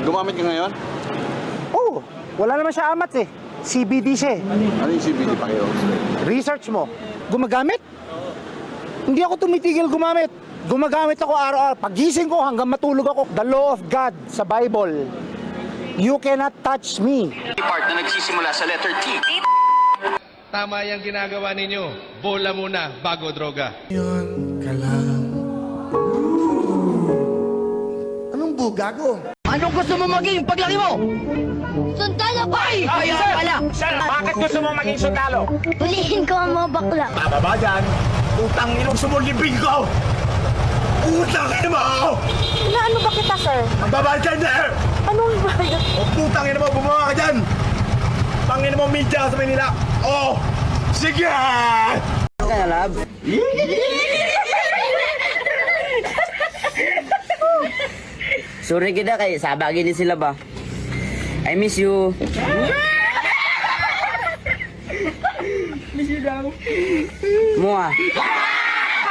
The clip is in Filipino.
Gumamit ka ngayon? Oo, wala naman siya amat eh. CBD siya eh. Ano yung CBD pa kayo? Research mo. Gumagamit? Hindi ako tumitigil gumamit. Gumagamit ako araw-araw. Pagising ko hanggang matulog ako. The law of God sa Bible. You cannot touch me. Part na nagsisimula sa letter T. Tama yung ginagawa ninyo. Bola muna bago droga. Anong bugago? Anong gusto mo maging paglaki mo? Sundalo po! Ay, kaya pala! Sir, bakit gusto mo maging sundalo? Hulihin ko ang mga bakla. Bababa dyan. Utang inong sumulibing ko. Utang ina mo! Ano ba kita, sir? Ang babaan dyan, sir! Anong bayad? O putang ina mo, bumaba ka dyan! Pangina mo, media sa Manila! Oh! Sige! Kaya, lab? Sorry kita kay sabagin ni sila ba? I miss you. Miss you daw. Mua.